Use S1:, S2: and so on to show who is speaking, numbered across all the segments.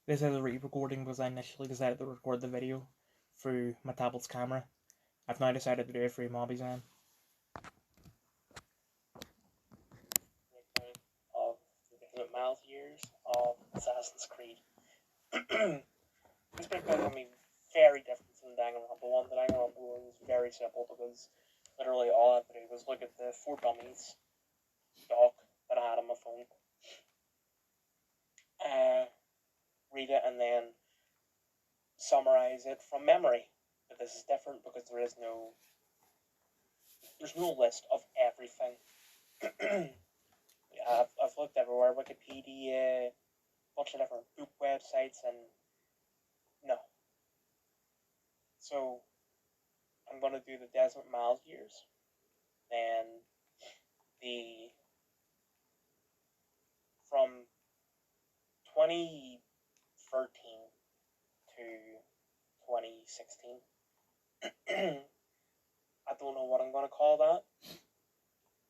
S1: This is a re-recording because I initially decided to record the video through my tablet's camera. I've now decided to do it through Mobbyzan. Of the different Miles years of Assassin's Creed. This breakdown is going to be very different from the Danganronpa one. The Danganronpa one was very simple because literally all I had to do was look at the 4 dummies doc that I had on my phone, read it, and then summarize it from memory. But this is different because there's no list of everything. I've looked everywhere, Wikipedia, a bunch of different book websites, and no. So I'm going to do the Desmond Miles years, then from 2013 to 2016. I don't know what I'm going to call that,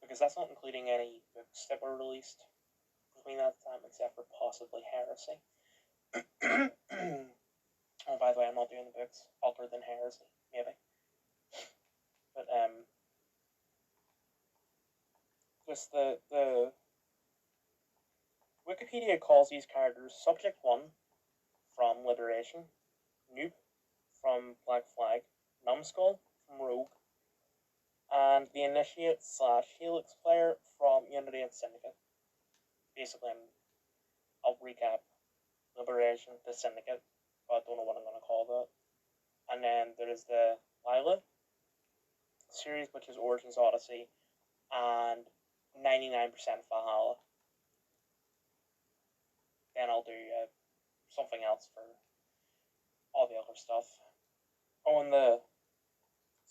S1: because that's not including any books that were released between that time, except for possibly Heresy. Oh, by the way, I'm not doing the books other than Heresy, maybe. But just the Wikipedia calls these characters Subject 1 from Liberation, Noob from Black Flag, Numbskull from Rogue, and the Initiate / Helix player from Unity and Syndicate. Basically, I'll recap Liberation to Syndicate, but I don't know what I'm going to call that. And then there is the Lila series, which is Origins Odyssey, and 99% Valhalla. Then I'll do something else for all the other stuff. Oh, and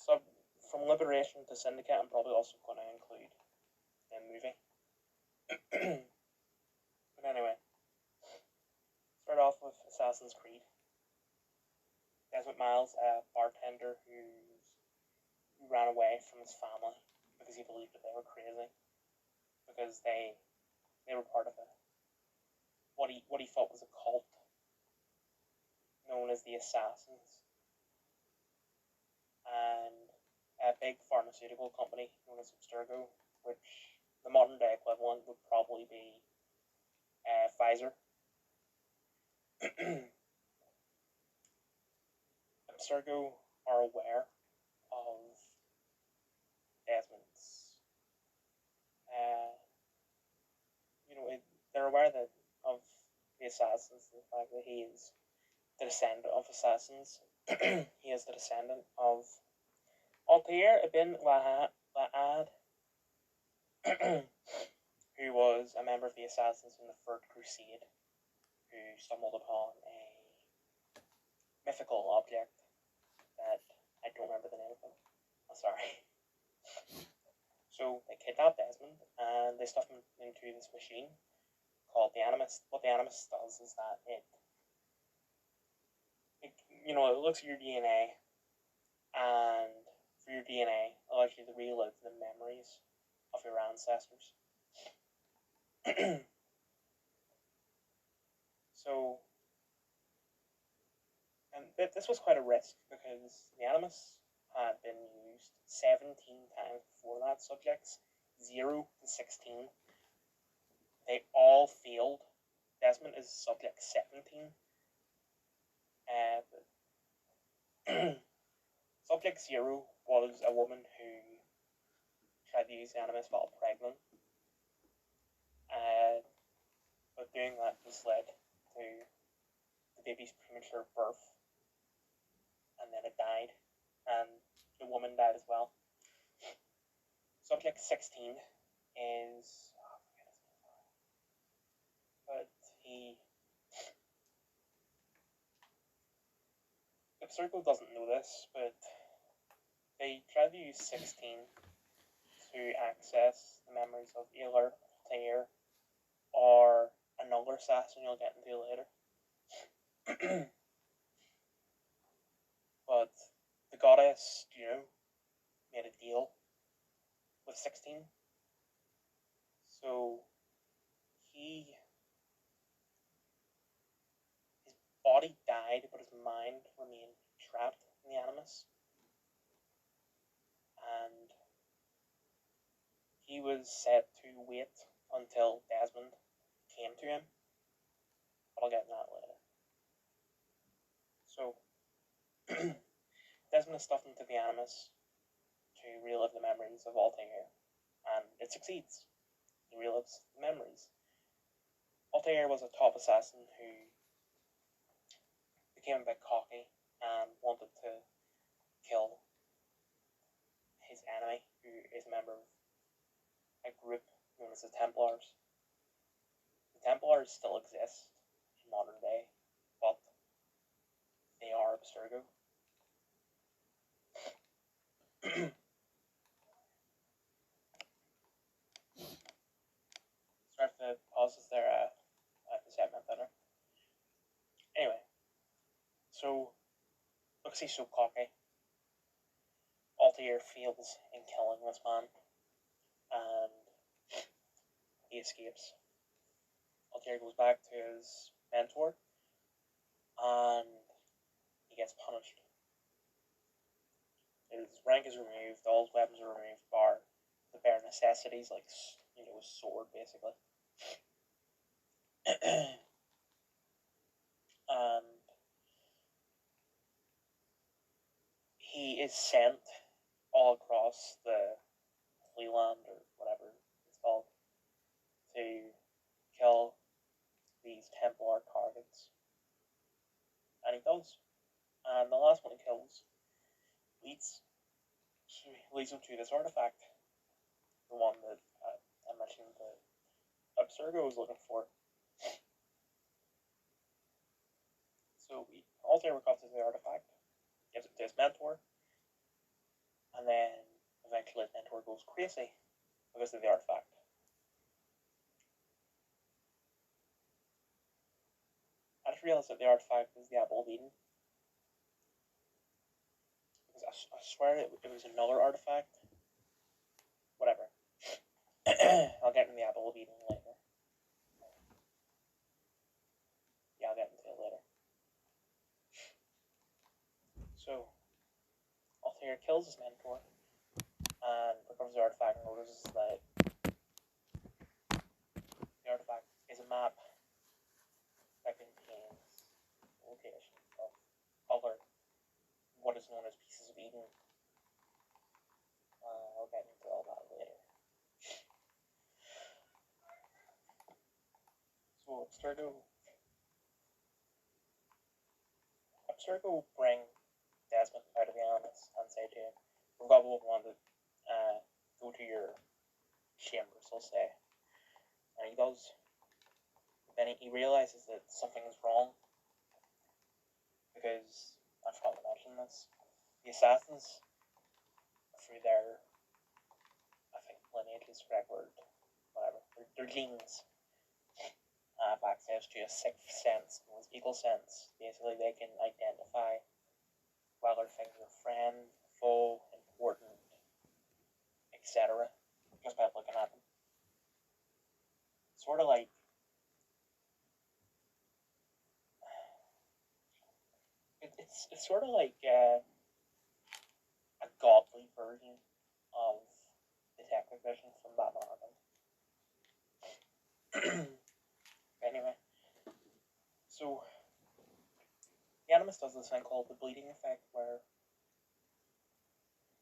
S1: from Liberation to Syndicate, I'm probably also going to include the movie. But anyway, start off with Assassin's Creed. Desmond Miles, a bartender who ran away from his family because he believed that they were crazy, because they were part of what he thought was a cult known as the Assassins, and a big pharmaceutical company known as Abstergo, which the modern day equivalent would probably be Pfizer. Abstergo are aware of Desmond's, they're aware of the Assassins, the fact that he is the descendant of Assassins. He is the descendant of Altair ibn La'ad, who was a member of the Assassins in the Third Crusade, who stumbled upon a mythical object that I don't remember the name of. I'm sorry. So they kidnap Desmond and they stuff him into this machine called the Animus. What the Animus does is that it looks at your DNA, and for your DNA, allows you to relive the memories of your ancestors. So, and this was quite a risk, because the Animus had been used 17 times before that. Subjects 0 to 16. They all failed. Desmond is subject 17. Subject 0 was a woman who tried to use the Animus while pregnant. But doing that just led to the baby's premature birth, and then it died, and the woman died as well. Subject 16 is... but Abstergo doesn't know this, but they tried to use 16 to access the memories of Aylar, Altair, or another assassin you'll get into later. But the goddess, made a deal with 16. So his body died, but his mind remained trapped in the Animus. And he was set to wait until Desmond came to him. But I'll get into that later. So, Desmond is stuffed into the Animus to relive the memories of Altair, and it succeeds. He relives the memories. Altair was a top assassin who became a bit cocky and wanted to kill his enemy, who is a member of a group known as the Templars. The Templars still exist in modern day, but they are Abstergo. Start the pauses there at the segment better. Anyway, so because he's so cocky, Altair fails in killing this man, and he escapes. Altair goes back to his mentor, and he gets punished. His rank is removed, all his weapons are removed, bar the bare necessities, like, his sword, basically. And he is sent all across the Holy Land, or whatever it's called, to kill these Templar targets. And he does. And the last one he kills leads him to this artifact. The one that I mentioned that Abstergo was looking for. So Altair recovers the artifact, gives it to his mentor, and then eventually his mentor goes crazy because of the artifact. I just realized that the artifact is the Apple of Eden. Because I swear it was another artifact. Whatever. I'll get into the Apple of Eden later. Yeah, I'll get into it later. So, Altair kills his mentor and recovers the artifact and notices that the artifact is a map that contains the location of other, what is known as pieces of Eden. I'll get into all that later. So Abstergo bring Desmond out of the Animus and say to him, we've got what we wanted, go to your chambers, I'll say. And he does. Then he realizes that something is wrong, because, I forgot to mention this, the assassins, through their, I think lineage is the correct word, whatever, their genes, have access to a sixth sense, known as eagle sense. Basically, they can identify whether things are friend, foe, important, etc., just by looking at them. Sort of like it's sort of like a godly version of Detective Vision from Batman Arkham. Anyway, so the Animus does this thing called the bleeding effect, where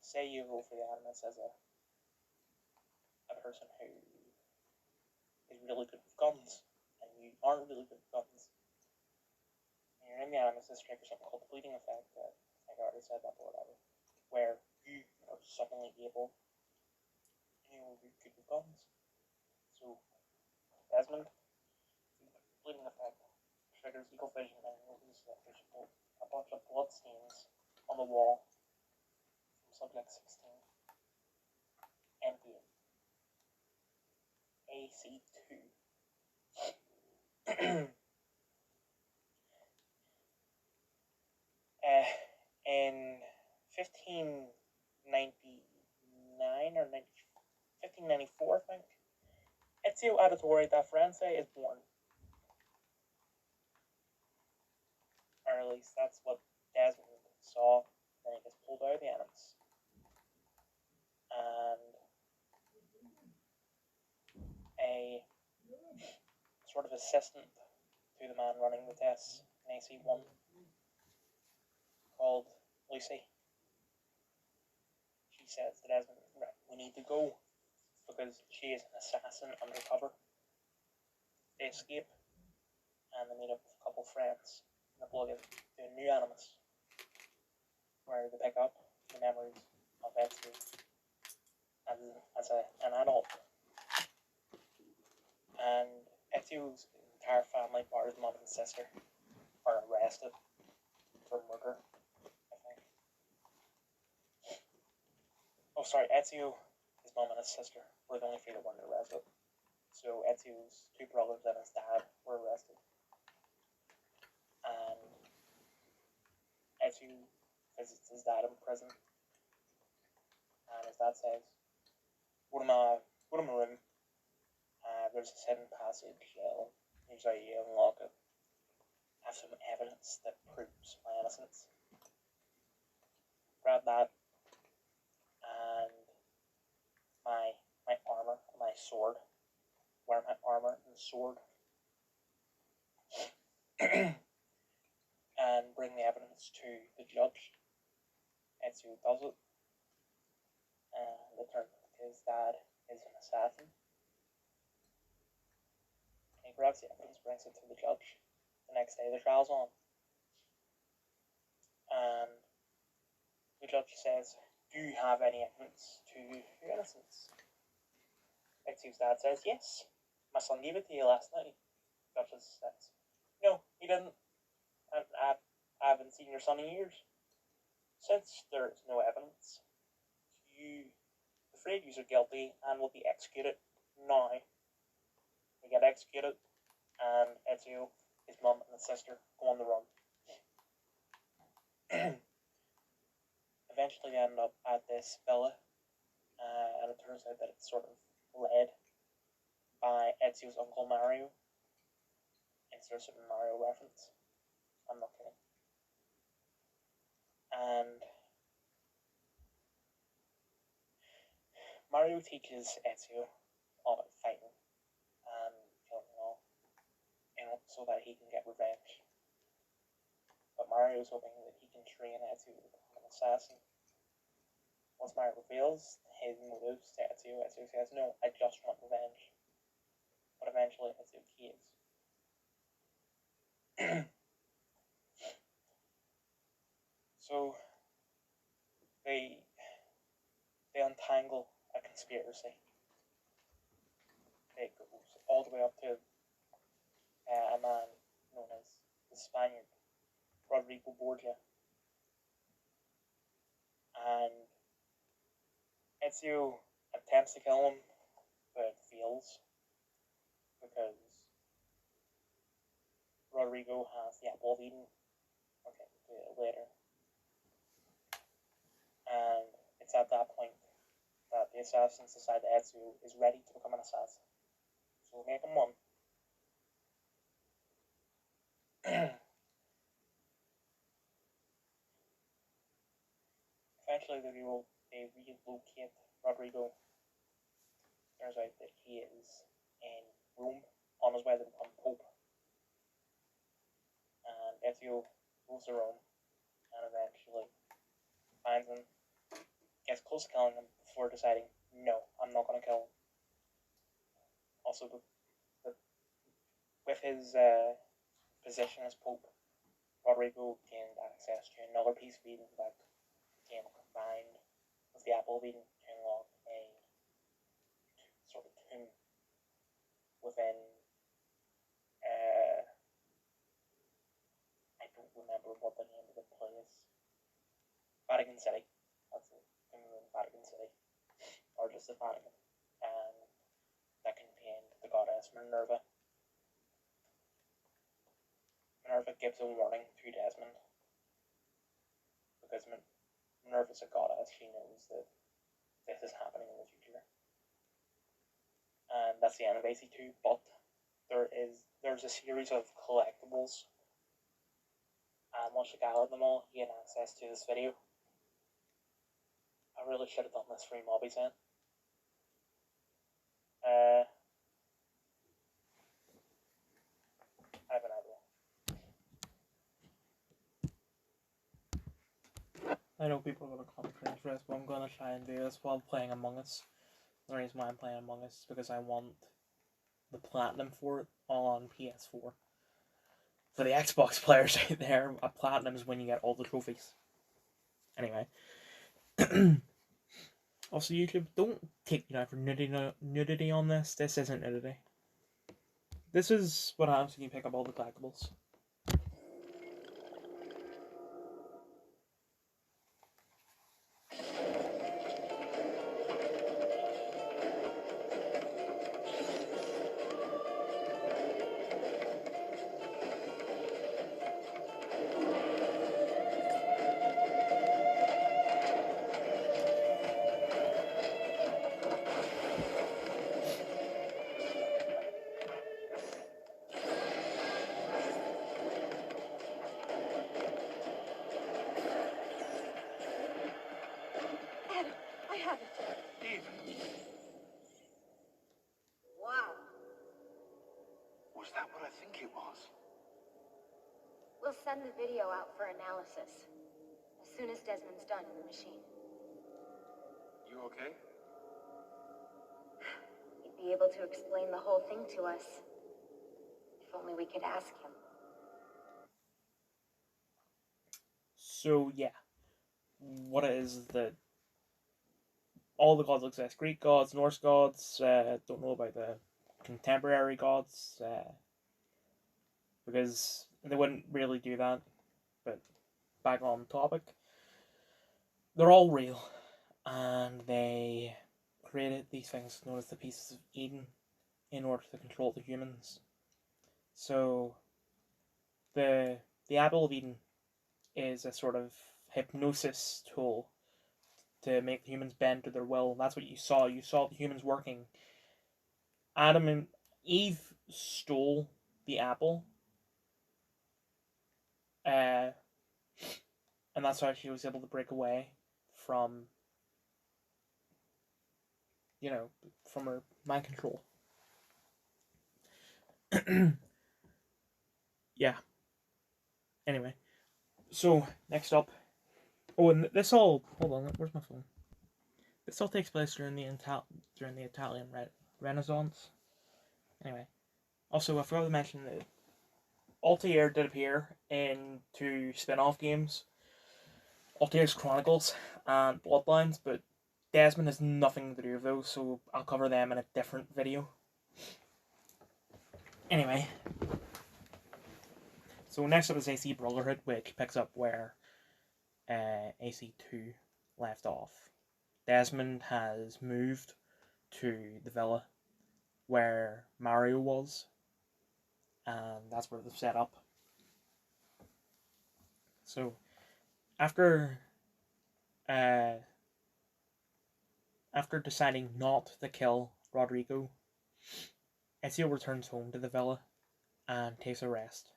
S1: say you go for the Animus as a person who is really good with guns, and you aren't really good with guns. And you're in the Animus, this triggers something called the bleeding effect, that I think I already said that, but whatever, where you are suddenly able, be good with guns. So Desmond, the bleeding effect triggers eagle vision and notices that there's a bunch of blood stains on the wall from subject 16. Endgame. AC2. In 1599 or 1594, I think, Ezio Auditore da Firenze is born. at least that's what Desmond saw. Then he gets pulled out of the animus. And a sort of assistant to the man running the tests in AC1 called Lucy. She says to Desmond, right, we need to go because she is an assassin undercover. They escape and they meet up with a couple of friends and they plug into a new animus where they pick up the memories of Ezio as an adult. And Ezio's entire family, bar his mom and sister, are arrested for murder, I think. Oh, sorry, Ezio, his mom and his sister were the only three that weren't arrested. So Ezio's two brothers and his dad were arrested. And Ezio visits his dad in prison. And his dad says, go to my room. There's this hidden passage. Here's how you unlock it. I have some evidence that proves my innocence. Grab that. And my armor, my sword. Wear my armor and sword. And bring the evidence to the judge. Ezio does it. And it turns out his dad is an assassin. And he grabs the evidence, brings it to the judge. The next day the trial's on. And the judge says, do you have any evidence to your innocence? Ezio's dad says, yes. My son gave it to you last night. The judge says, no, he didn't. I haven't seen your son in years. Since there is no evidence, the three of you are guilty and will be executed now. They get executed, and Ezio, his mum, and his sister go on the run. Eventually, they end up at this villa, and it turns out that it's sort of led by Ezio's uncle Mario. Is there a Super Mario reference? I'm not kidding. And Mario teaches Ezio all about fighting and killing all, so that he can get revenge. But Mario's hoping that he can train Ezio to become an assassin. Once Mario reveals his motives to Ezio, Ezio says, no, I just want revenge. But eventually Ezio caves. So they untangle a conspiracy. It goes all the way up to a man known as the Spaniard, Rodrigo Borgia. And Ezio attempts to kill him, but fails because Rodrigo has the Apple of Eden. Okay, we'll do it later. And it's at that point that the assassins decide that Ezio is ready to become an assassin. So we'll make him one. Eventually they relocate Rodrigo. Turns out that he is in Rome on his way to become Pope. And Ezio goes to Rome and eventually finds him, gets close to killing him before deciding, no, I'm not going to kill him. Also, with his position as Pope, Rodrigo gained access to another piece of Eden that became combined with the Apple of Eden to unlock a sort of tomb within, I don't remember what the name of the place, Vatican City, that's it, tomb in Vatican City, or just the Vatican, and that contained the goddess Minerva. Minerva gives a warning to Desmond, because Minerva's a goddess, she knows that this is happening in the future. And that's the end of AC2, but there's a series of collectibles and once you gather them all, you get access to this video. I really should have done this free mobbies in. I have an idea. I know people are going to come cringe for this, but I'm going to try and do this while playing Among Us. The reason why I'm playing Among Us is because I want the platinum for it on PS4. For the Xbox players out there, a platinum is when you get all the trophies. Anyway. Also, YouTube, don't take me down for nudity on this. This isn't nudity. This is what happens when you pick up all the collectibles.
S2: We'll send the video out for analysis as soon as Desmond's done in the machine.
S3: You okay?
S2: He'd be able to explain the whole thing to us. If only we could ask him.
S1: So, yeah. What it is that all the gods exist. Greek gods, Norse gods, don't know about the contemporary gods, because they wouldn't really do that. But back on topic, they're all real, and they created these things known as the pieces of Eden in order to control the humans. So the Apple of Eden is a sort of hypnosis tool to make the humans bend to their will. That's what you saw. You saw the humans working. Adam and Eve stole the apple, and that's how she was able to break away from, from her mind control. Yeah. Anyway, so next up. Oh, and this all. Hold on, where's my phone? This all takes place during the Italian Renaissance. Anyway, also I forgot to mention that Altair did appear in two spin-off games, Altair's Chronicles and Bloodlines, but Desmond has nothing to do with those, so I'll cover them in a different video. Anyway, so next up is AC Brotherhood, which picks up where AC2 left off. Desmond has moved to the villa where Mario was, and that's where they've set up. So, after deciding not to kill Rodrigo, Ezio returns home to the villa and takes a rest.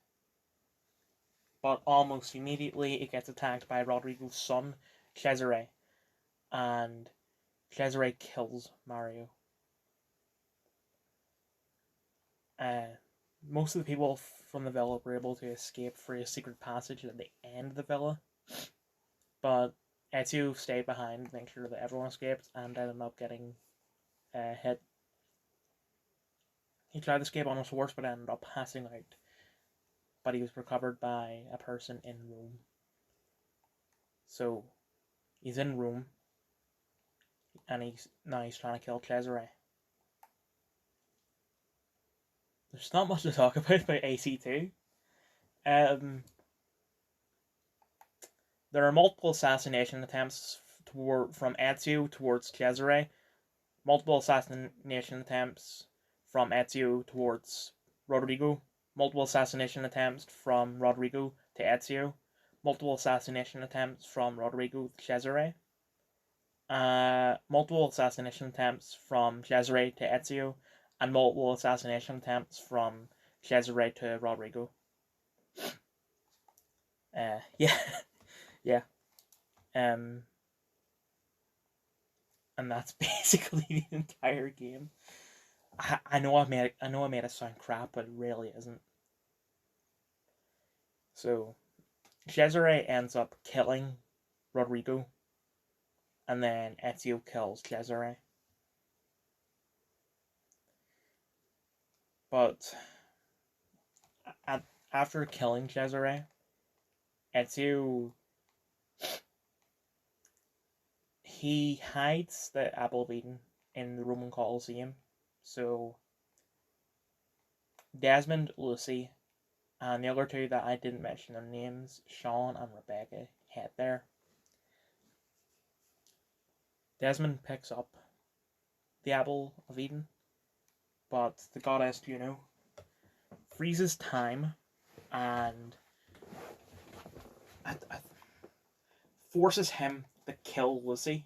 S1: But almost immediately it gets attacked by Rodrigo's son, Cesare, and Cesare kills Mario. Most of the people from the villa were able to escape through a secret passage at the end of the villa, but Ezio stayed behind to make sure that everyone escaped and ended up getting hit. He tried to escape on his horse but ended up passing out, but he was recovered by a person in Rome. So he's in Rome and he's trying to kill Cesare. There's not much to talk about AC2. There are multiple assassination attempts from Ezio towards Cesare, multiple assassination attempts from Ezio towards Rodrigo, multiple assassination attempts from Rodrigo to Ezio, multiple assassination attempts from Rodrigo to Cesare, multiple assassination attempts from Cesare to Ezio, and multiple assassination attempts from Cesare to Rodrigo. Yeah, yeah. Um, and that's basically the entire game. I know I made it sound crap, but it really isn't. So Cesare ends up killing Rodrigo, and then Ezio kills Cesare. But after killing Cesare, Ezio he hides the Apple of Eden in the Roman Colosseum. So Desmond, Lucy, and the other two that I didn't mention their names, Sean and Rebecca, head there. Desmond picks up the Apple of Eden, but the goddess Juno freezes time and forces him to kill Lucy,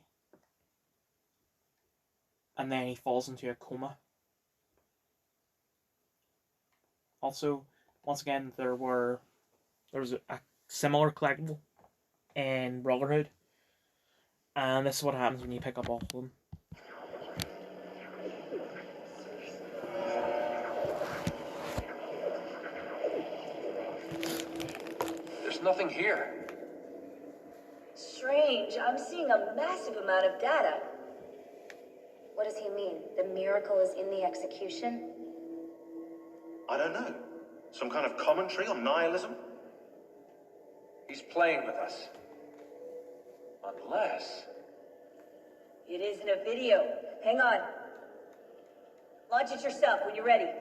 S1: and then he falls into a coma. Also, once again, there was a similar collectible in Brotherhood, and this is what happens when you pick up all of them.
S3: There's nothing here.
S2: Strange. I'm seeing a massive amount of data. What does he mean? The miracle is in the execution?
S4: I don't know. Some kind of commentary on nihilism?
S3: He's playing with us. Unless...
S2: It isn't a video. Hang on. Launch it yourself when you're ready.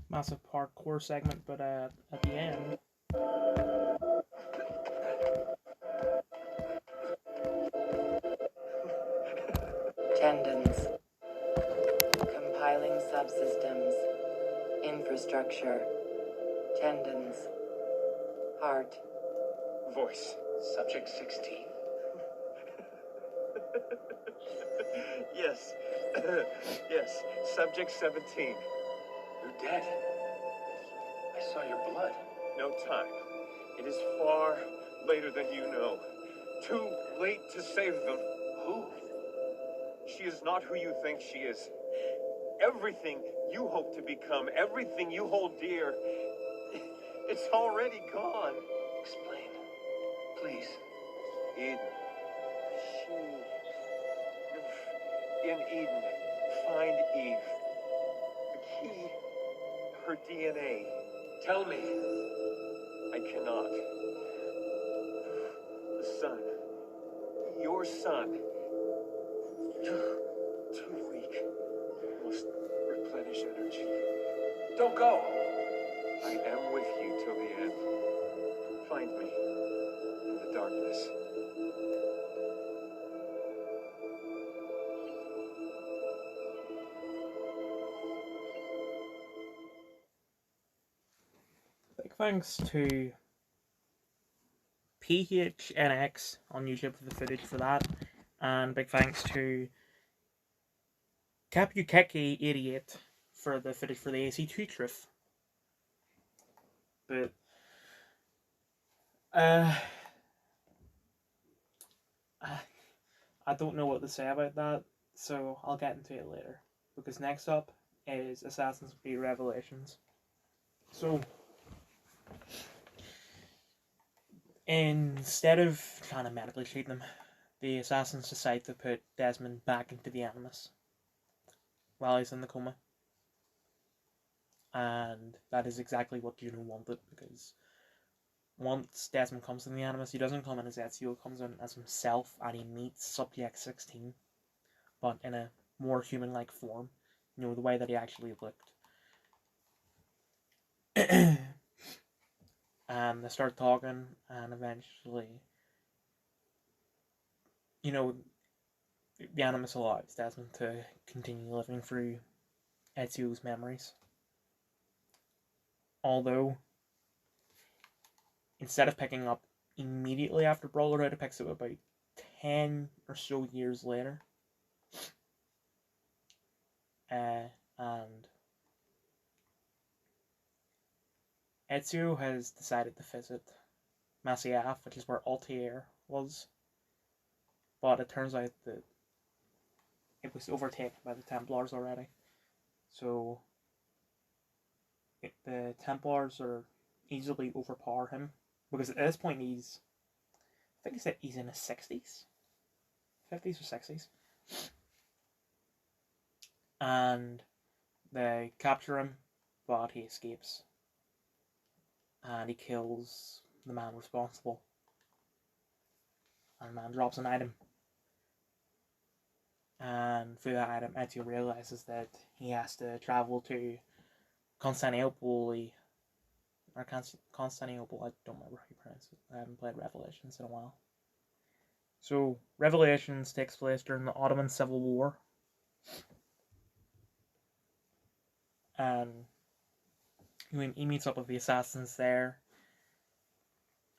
S1: Massive parkour segment, but at the end,
S5: Tendons. Compiling subsystems. Infrastructure. Tendons. Heart.
S3: Voice. Subject 16.
S6: Yes. Yes. Subject 17.
S3: You're dead. I saw your blood.
S6: No time. It is far later than you know. Too late to save them.
S3: Who?
S6: She is not who you think she is. Everything you hope to become, everything you hold dear, it's already gone.
S3: Explain. Please.
S6: Eden. In Eden, find Eve. The key, her DNA.
S3: Tell me.
S6: I cannot. The sun. Your son. Too weak. Must replenish energy.
S3: Don't go.
S6: I am with you till the end. Find me in the darkness.
S1: big thanks to PHNX on YouTube for the footage for that, and big thanks to Capukeki88 for the footage for the AC2 truth. But I don't know what to say about that, so I'll get into it later. Because next up is Assassin's Creed Revelations. So, instead of trying to medically treat them, the assassins decide to put Desmond back into the Animus while he's in the coma. And that is exactly what Juno wanted, because once Desmond comes in the Animus, he doesn't come in as Ezio, he comes in as himself, and he meets Subject 16, but in a more human-like form, you know, the way that he actually looked. And they start talking, and eventually, you know, the Animus allows Desmond to continue living through Ezio's memories. Although, instead of picking up immediately after Brotherhood. It picks up about 10 or so years later. And Ezio has decided to visit Masyaf, which is where Altair was. But it turns out that it was overtaken by the Templars already. So the Templars are easily overpower him. Because at this point I think he's in his 60s. 50s or 60s. And they capture him, but he escapes. And he kills the man responsible. And the man drops an item. And through that item, Ezio realizes that he has to travel to Constantinople, or Constantinople, I don't remember how you pronounce it. I haven't played Revelations in a while. So, Revelations takes place during the Ottoman Civil War. And he meets up with the assassins there.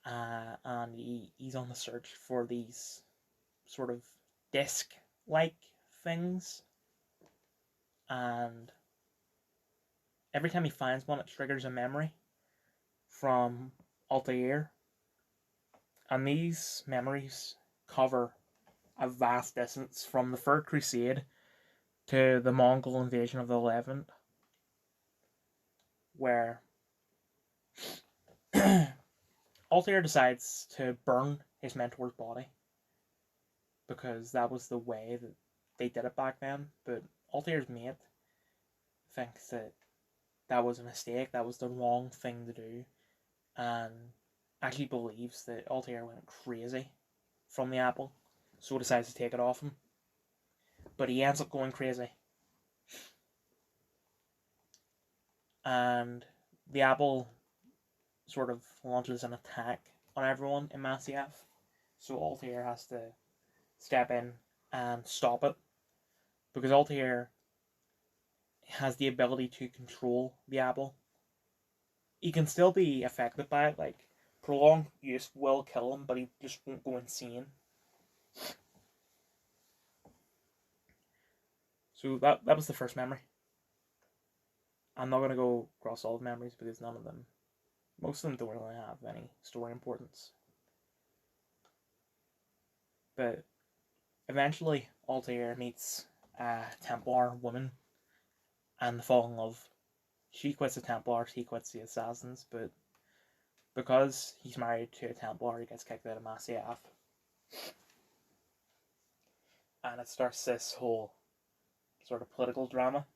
S1: And he's on the search for these sort of disc-like things. And every time he finds one, it triggers a memory from Altair. And these memories cover a vast distance from the Third Crusade to the Mongol invasion of the Levant, where Altair decides to burn his mentor's body because that was the way that they did it back then. But Altair's mate thinks that that was a mistake, that was the wrong thing to do, and actually believes that Altair went crazy from the apple, so decides to take it off him. But he ends up going crazy. And the apple sort of launches an attack on everyone in Masyaf, so Altair has to step in and stop it, because Altair has the ability to control the apple. He can still be affected by it, like prolonged use will kill him, but he just won't go insane. So that was the first memory. I'm not going to go across all the memories because most of them don't really have any story importance. But eventually Altair meets a Templar woman and they fall in love. She quits the Templars, he quits the Assassins, but because he's married to a Templar, he gets kicked out of Masyaf. And it starts this whole sort of political drama.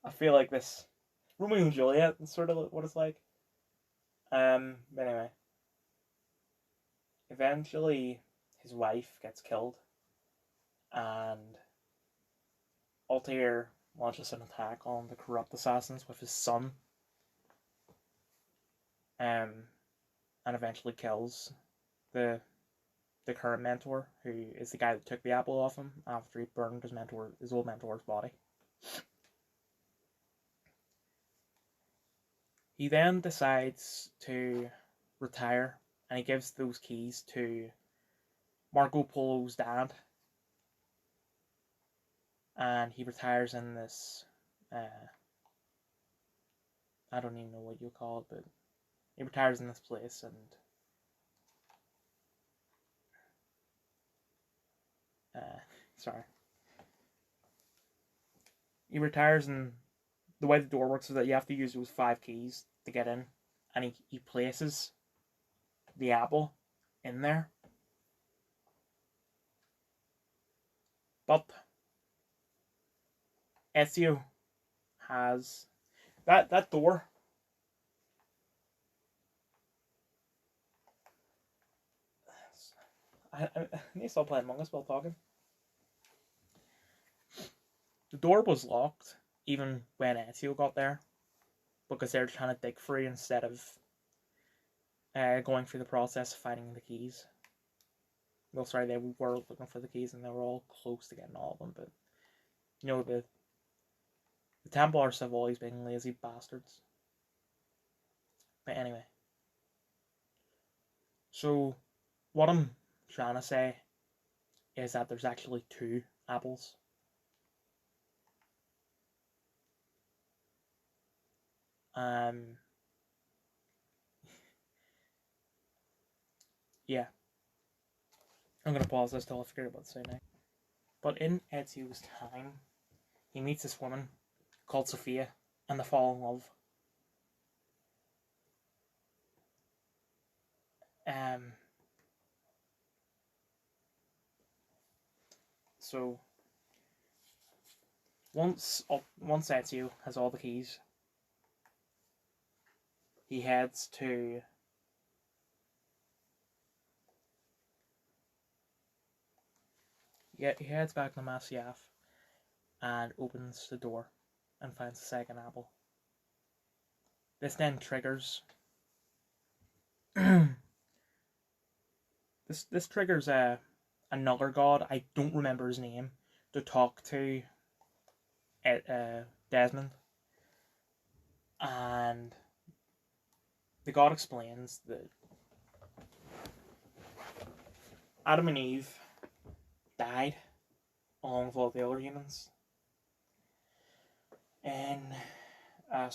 S1: I feel like this Romeo and Juliet is sort of what it's like. But anyway, eventually his wife gets killed, and Altair launches an attack on the corrupt assassins with his son, and eventually kills the current mentor, who is the guy that took the apple off him after he burned his old mentor's body. He then decides to retire, and he gives those keys to Marco Polo's dad. And he retires in this, I don't even know what you call it, but he retires in this place, and sorry. He retires, and the way the door works is that you have to use those 5 keys to get in, and he places the apple in there. But Ezio has that door. I need to stop playing Among Us while talking. The door was locked even when Ezio got there, because they were trying to dig free instead of going through the process of finding the keys. Well, sorry, they were looking for the keys and they were all close to getting all of them, but you know, the Templars have always been lazy bastards. But anyway, So, what I'm trying to say is that there's actually 2 apples. Yeah. I'm gonna pause this till I figure out what to say next. But in Ezio's time, he meets this woman called Sophia, and they fall in love. So once Ezio has all the keys, he heads to he heads back to Masyaf and opens the door and finds the second apple. This then triggers this triggers another god, I don't remember his name, to talk to Desmond, and the god explains that Adam and Eve died along with all the other humans in an I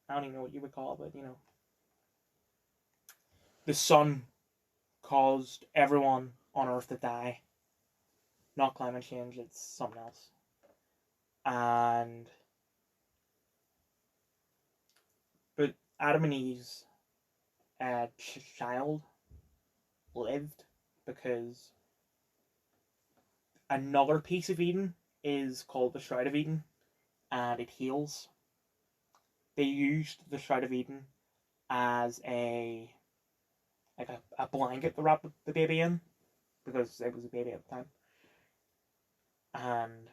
S1: don't even know what you would call it, but you know, the sun caused everyone on Earth to die. Not climate change, it's something else. But Adam and Eve's child lived because another piece of Eden is called the Shroud of Eden, and it heals. They used the Shroud of Eden as a blanket to wrap the baby in, because it was a baby at the time, and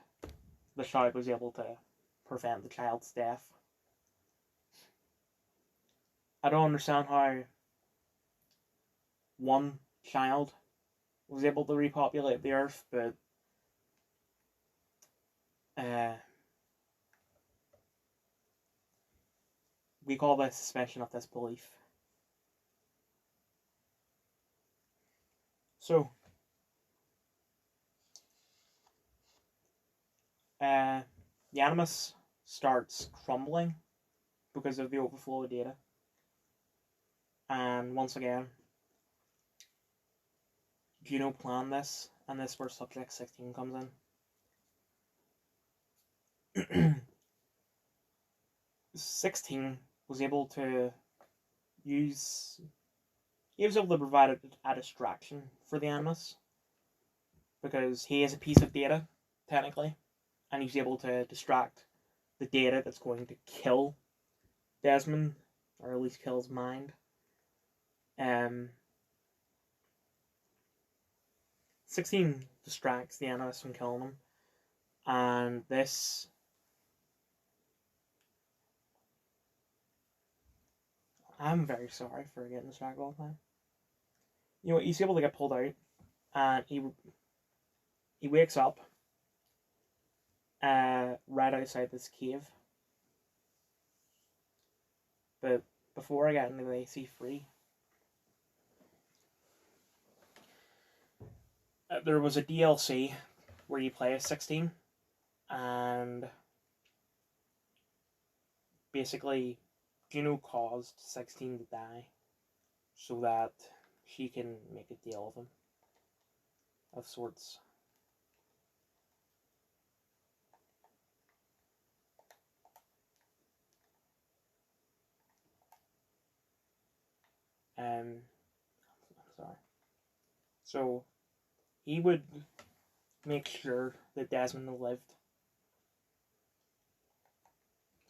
S1: the Shroud was able to prevent the child's death. I don't understand how one child was able to repopulate the Earth, but we call this suspension of disbelief. So, the Animus starts crumbling because of the overflow of data. And once again, Juno planned this, and this is where Subject 16 comes in. 16 was able to use... He was able to provide a distraction for the Animus, because he is a piece of data, technically, and he's able to distract the data that's going to kill Desmond, or at least kill his mind. 16 distracts the Animus from killing him, and this... I'm very sorry for getting distracted all the time. You know, he's able to get pulled out, and he wakes up right outside this cave. But before I get into the AC3, there was a DLC where you play as 16, and basically Juno caused 16 to die so that she can make a deal with him of sorts. I'm sorry. So he would make sure that Desmond lived.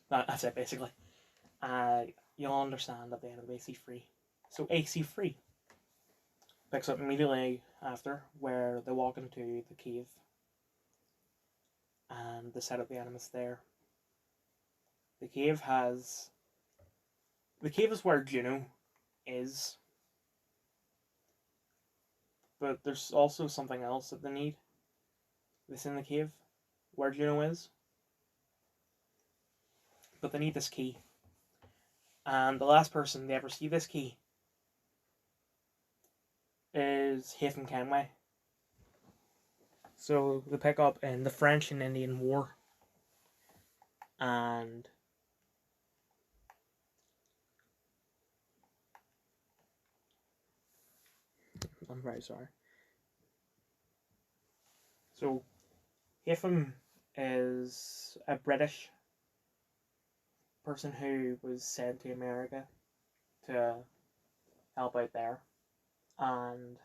S1: That's it, basically. You'll understand at the end of AC3. So AC3 picks up immediately after, where they walk into the cave and they set up the Animus there. The cave is where Juno is, but there's also something else that they need that's in the cave where Juno is, but they need this key, And the last person to ever see this key is Hafen Kenway. So they pick up in the French and Indian War, and I'm very sorry. So Hafen is a British person who was sent to America to help out there, and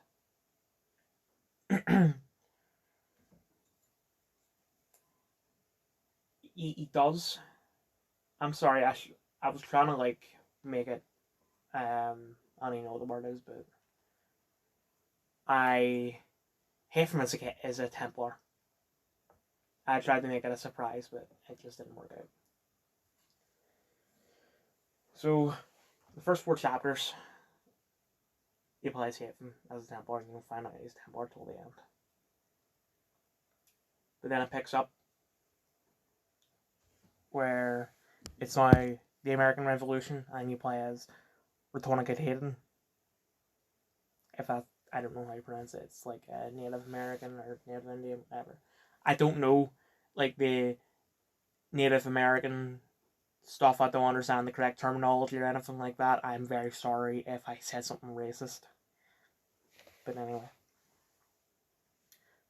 S1: he does. I'm sorry, I was trying to like make it. I don't even know what the word is, but Hafen is a Templar. I tried to make it a surprise, but it just didn't work out. So, the first 4 chapters, he plays Hafen as a Templar, and you don't find out he's Templar till the end. But then it picks up where it's now the American Revolution, and you play as Ratonica Hayden. If that, I don't know how you pronounce it. It's like a Native American or Native Indian, whatever. I don't know, like, the Native American stuff. I don't understand the correct terminology or anything like that. I'm very sorry if I said something racist. But anyway.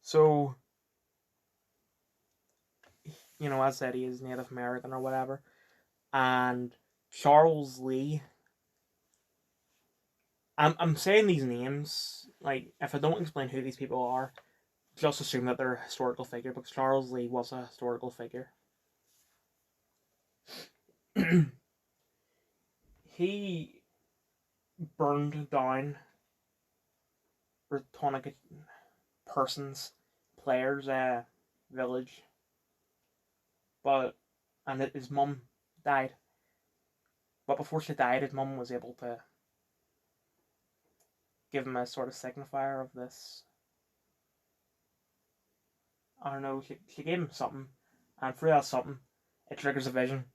S1: So, you know, as I said, he is Native American or whatever. And Charles Lee. I'm saying these names, like, if I don't explain who these people are, just assume that they're a historical figure, because Charles Lee was a historical figure. He burned down Ratonica players' village, and his mum died. But before she died, his mum was able to give him a sort of signifier of this. I don't know, she gave him something, and through that something, it triggers a vision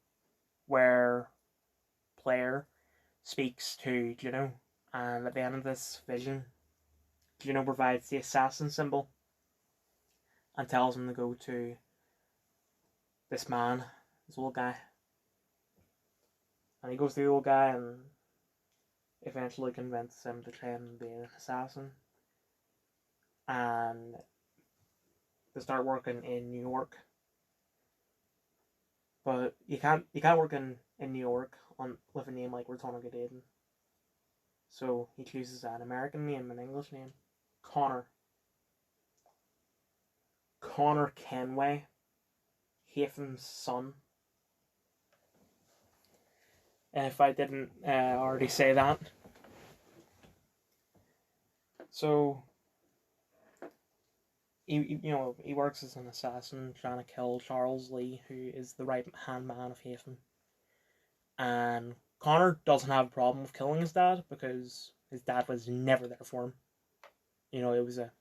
S1: where player speaks to Juno, and at the end of this vision, Juno provides the assassin symbol and tells him to go to this man, this old guy. And he goes to the old guy and eventually convinces him to try and be an assassin. And they start working in New York. But you can't work in New York with a name like Ratonica Hayden. So he chooses an American name, an English name. Connor Kenway, Hafen's son. And if I didn't already say that. So he works as an assassin trying to kill Charles Lee, who is the right hand man of Hafen. And Connor doesn't have a problem with killing his dad because his dad was never there for him. You know, it was a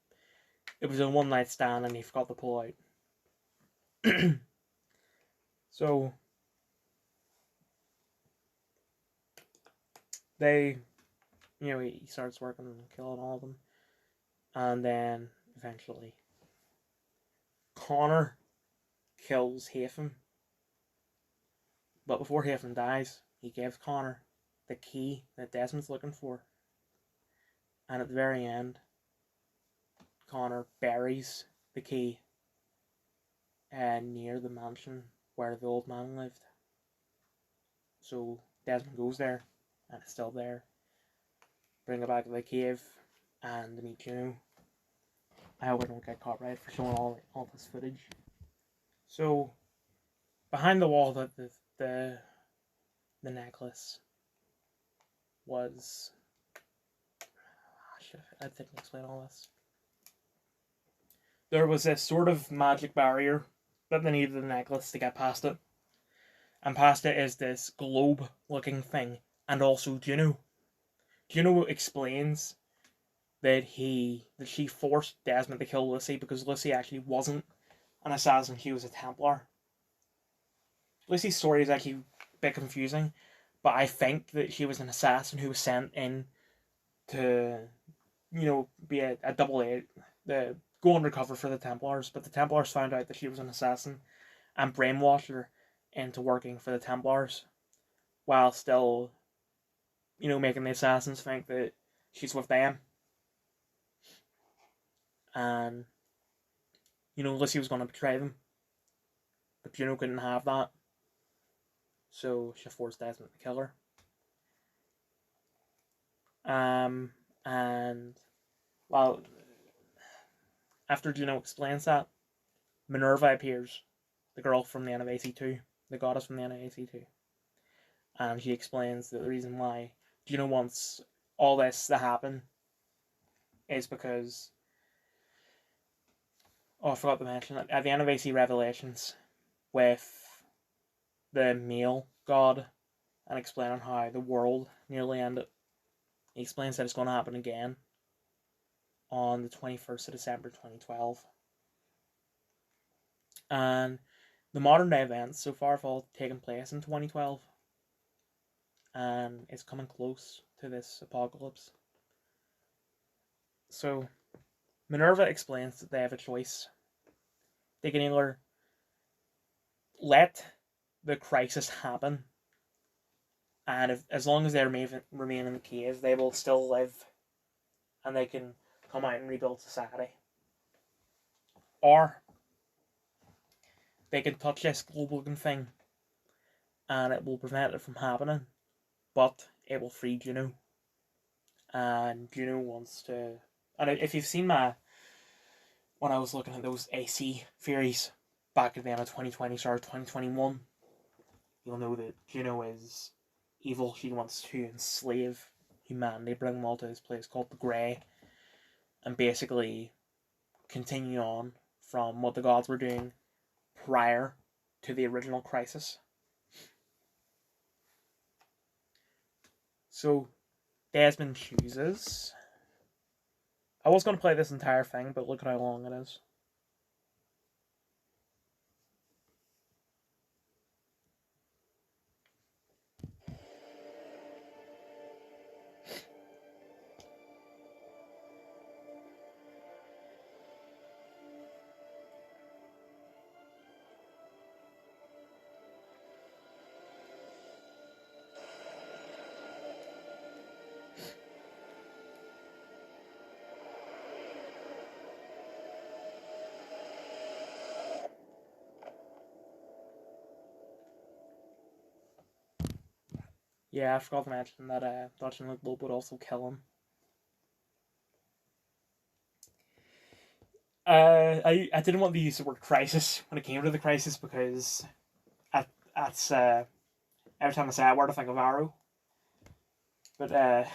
S1: one night stand and he forgot to pull out. So he starts working and killing all of them, and then eventually Connor kills Hafen. But before Hafen dies, he gives Connor the key that Desmond's looking for. And at the very end, Connor buries the key near the mansion where the old man lived. So Desmond goes there, and it's still there. Bring it back to the cave, and meet Juno. I hope I don't get copyright for showing all this footage. So, behind the wall that the necklace was... I didn't explain all this. There was a sort of magic barrier that they needed the necklace to get past it. And past it is this globe-looking thing, and also Juno. Juno explains that she forced Desmond to kill Lucy because Lucy actually wasn't an assassin, she was a Templar. Lucy's story is actually a bit confusing, but I think that she was an assassin who was sent in to, be a double A, the go undercover for the Templars. But the Templars found out that she was an assassin and brainwashed her into working for the Templars, while still, making the assassins think that she's with them. And, Lucy was going to betray them. But Juno couldn't have that. So she forced Desmond to kill her. And, well, after Juno explains that, Minerva appears, the girl from the end of AC2, the goddess from the end of AC2. And she explains that the reason why Juno wants all this to happen is because, I forgot to mention it, at the end of AC Revelations, with the male god, and explaining how the world nearly ended, he explains that it's going to happen again on the 21st of December 2012. And the modern day events so far have all taken place in 2012. And it's coming close to this apocalypse. So, Minerva explains that they have a choice. They can either let the crisis happen, and as long as they remain in the cave, they will still live, and they can come out and rebuild society. Or they can touch this global thing, and it will prevent it from happening, but it will free Juno. And Juno wants to... And if you've seen when I was looking at those AC theories back at the end of 2020, start of 2021, you'll know that Juno is evil. She wants to enslave humanity, bring them all to this place called the Grey, and basically continue on from what the gods were doing prior to the original crisis. So, Desmond chooses... I was going to play this entire thing, but look at how long it is. Yeah, I forgot to mention that dodging the globe would also kill him. I didn't want to use the word crisis when it came to the crisis, because that's every time I say that word I think of Arrow. But now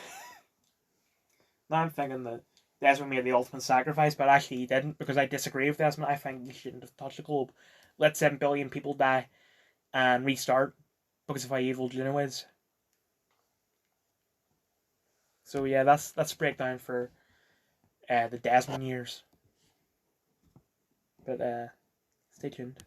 S1: I'm thinking that Desmond made the ultimate sacrifice, but actually he didn't, because I disagree with Desmond. I think we shouldn't have touched the globe. Let 7 billion people die and restart because of how evil Juno is. So yeah, that's a breakdown for the Desmond years. But stay tuned.